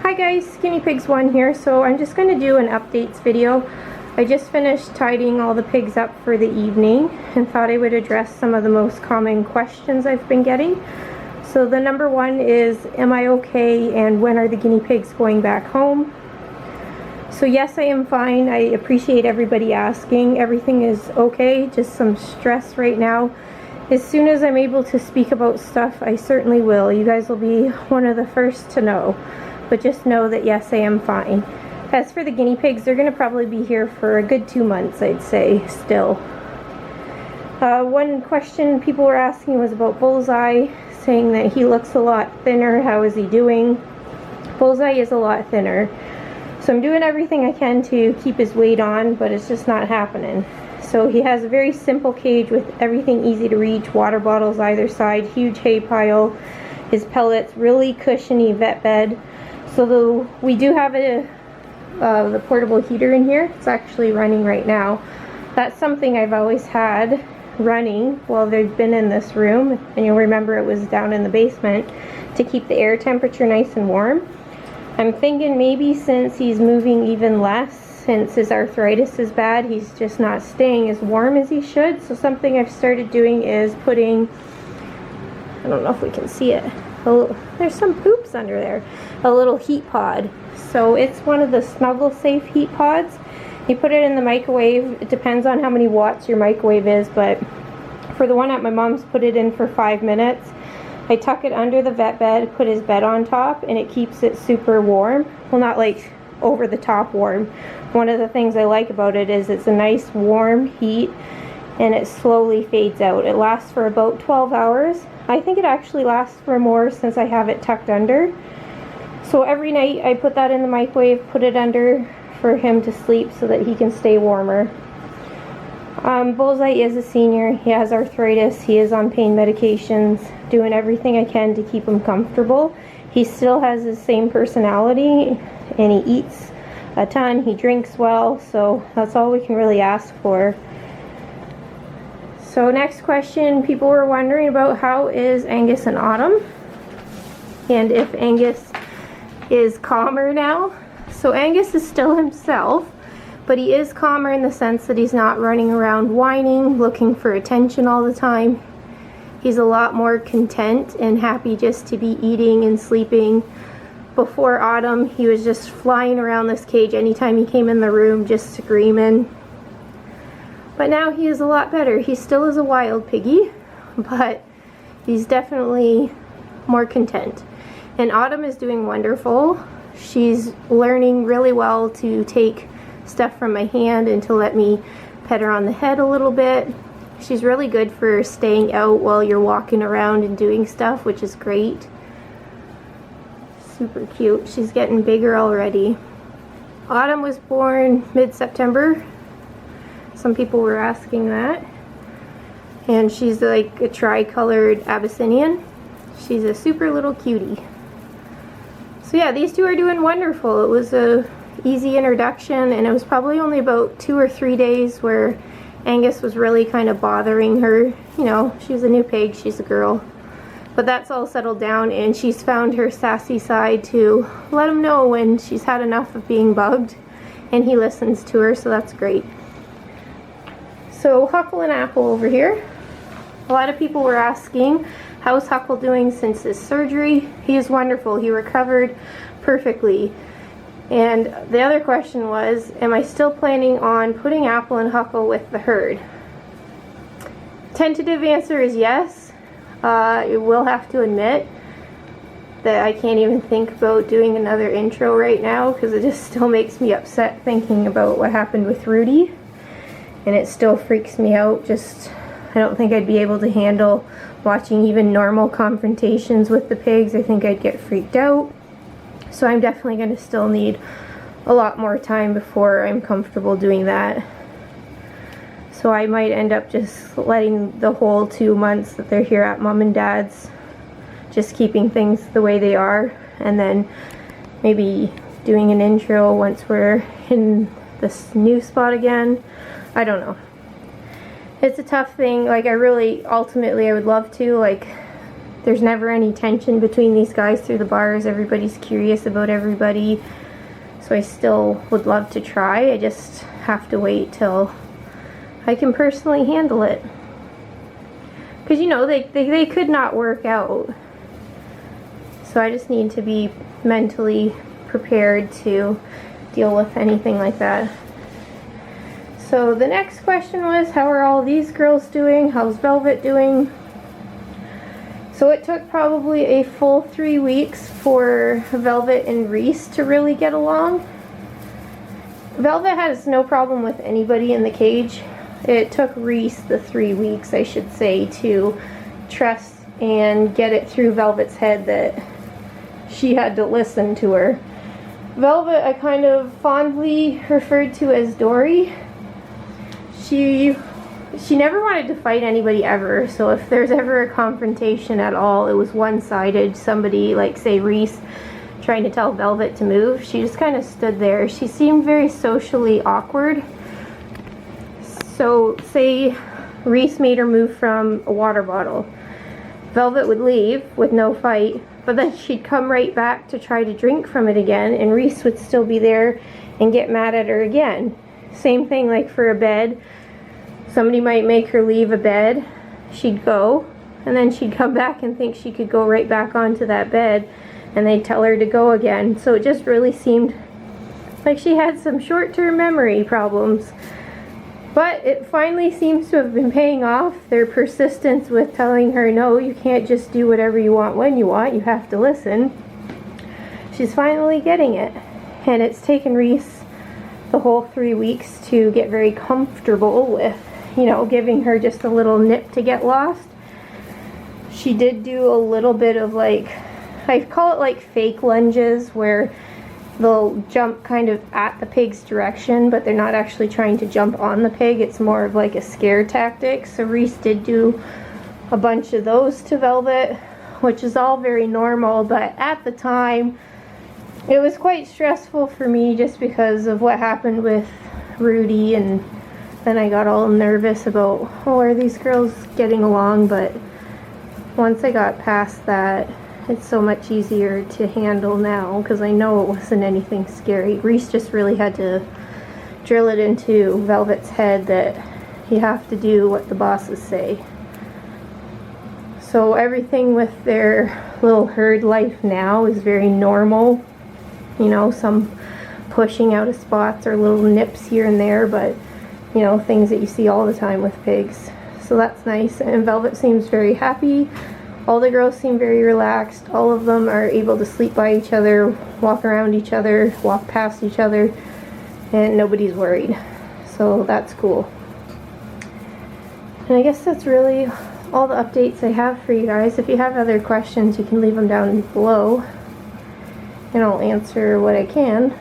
Hi guys, Guinea Pigs 1 here. So I'm just going to do an updates video. I just finished tidying all the pigs up for the evening and thought I would address some of the most common questions I've been getting. So the number one is, am I okay, and when are the guinea pigs going back home? So yes, I am fine. I appreciate everybody asking. Everything is okay, just some stress right now. As soon as I'm able to speak about stuff, I certainly will. You guys will be one of the first to know. But just know that yes, I am fine. As for the guinea pigs, they're going to probably be here for a good 2 months, I'd say, still. One question people were asking was about Bullseye, saying that he looks a lot thinner. How is he doing? Bullseye is a lot thinner. So I'm doing everything I can to keep his weight on, but it's just not happening. So he has a very simple cage with everything easy to reach, water bottles either side, huge hay pile, his pellets, really cushiony vet bed. So we do have the portable heater in here. It's actually running right now. That's something I've always had running while they've been in this room, and you'll remember it was down in the basement to keep the air temperature nice and warm. I'm thinking maybe since he's moving even less, since his arthritis is bad, he's just not staying as warm as he should. So something I've started doing is putting, I don't know if we can see it, there's some poops under there, a little heat pod. So it's one of the Snuggle Safe heat pods. You put it in the microwave. It depends on how many watts your microwave is, but for the one at my mom's, put it in for 5 minutes. I tuck it under the vet bed, put his bed on top, and it keeps it super warm. Well, not like over the top warm. One of the things I like about it is it's a nice warm heat, and it slowly fades out. It lasts for about 12 hours. I think it actually lasts for more since I have it tucked under. So every night I put that in the microwave, put it under for him to sleep so that he can stay warmer. Bullseye is a senior. He has arthritis. He is on pain medications. Doing everything I can to keep him comfortable. He still has his same personality, and he eats a ton. He drinks well, so that's all we can really ask for. So next question, people were wondering about how is Angus and Autumn, and if Angus is calmer now. So Angus is still himself, but he is calmer in the sense that he's not running around whining, looking for attention all the time. He's a lot more content and happy just to be eating and sleeping. Before Autumn, he was just flying around this cage anytime he came in the room, just screaming. But now he is a lot better. He still is a wild piggy, but he's definitely more content. And Autumn is doing wonderful. She's learning really well to take stuff from my hand and to let me pet her on the head a little bit. She's really good for staying out while you're walking around and doing stuff, which is great. Super cute. She's getting bigger already. Autumn was born mid-September. Some people were asking that. And she's like a tri-colored Abyssinian. She's a super little cutie. So yeah, these two are doing wonderful. It was a easy introduction, and it was probably only about 2 or 3 days where Angus was really kind of bothering her. You know, she's a new pig, she's a girl. But that's all settled down, and she's found her sassy side to let him know when she's had enough of being bugged, and he listens to her, so that's great. So Huckle and Apple over here. A lot of people were asking, how's Huckle doing since his surgery? He is wonderful. He recovered perfectly. And the other question was, am I still planning on putting Apple and Huckle with the herd? Tentative answer is yes. I will have to admit that I can't even think about doing another intro right now because it just still makes me upset thinking about what happened with Rudy. And it still freaks me out. Just, I don't think I'd be able to handle watching even normal confrontations with the pigs. I think I'd get freaked out. So I'm definitely going to still need a lot more time before I'm comfortable doing that. So I might end up just letting the whole 2 months that they're here at Mom and Dad's, just keeping things the way they are, and then maybe doing an intro once we're in this new spot again. I don't know. It's a tough thing. Like, I really, ultimately, I would love to. Like, there's never any tension between these guys through the bars. Everybody's curious about everybody. So I still would love to try. I just have to wait till I can personally handle it. Because, you know, they could not work out. So I just need to be mentally prepared to deal with anything like that. So the next question was, how are all these girls doing? How's Velvet doing? So it took probably a full 3 weeks for Velvet and Reese to really get along. Velvet has no problem with anybody in the cage. It took Reese the 3 weeks, I should say, to trust and get it through Velvet's head that she had to listen to her. Velvet I kind of fondly referred to as Dory. She never wanted to fight anybody ever, so if there's ever a confrontation at all, it was one-sided. Somebody, like say Reese, trying to tell Velvet to move. She just kind of stood there. She seemed very socially awkward. So say Reese made her move from a water bottle. Velvet would leave with no fight, but then she'd come right back to try to drink from it again, and Reese would still be there and get mad at her again. Same thing like for a bed. Somebody might make her leave a bed, she'd go, and then she'd come back and think she could go right back onto that bed, and they'd tell her to go again. So it just really seemed like she had some short-term memory problems. But it finally seems to have been paying off. Their persistence with telling her, no, you can't just do whatever you want when you want, you have to listen. She's finally getting it. And it's taken Reese the whole 3 weeks to get very comfortable with, you know, giving her just a little nip to get lost. She did do a little bit of like, I call it like fake lunges, where they'll jump kind of at the pig's direction, but they're not actually trying to jump on the pig. It's more of like a scare tactic. So Reese did do a bunch of those to Velvet, which is all very normal, but at the time it was quite stressful for me just because of what happened with Rudy, and then I got all nervous about, oh, are these girls getting along? But once I got past that, it's so much easier to handle now because I know it wasn't anything scary. Reese just really had to drill it into Velvet's head that you have to do what the bosses say. So everything with their little herd life now is very normal. You know, some pushing out of spots or little nips here and there, but you know, things that you see all the time with pigs. So that's nice, and Velvet seems very happy. All the girls seem very relaxed. All of them are able to sleep by each other, walk around each other, walk past each other, and nobody's worried. So that's cool. And I guess that's really all the updates I have for you guys. If you have other questions, you can leave them down below, and I'll answer what I can.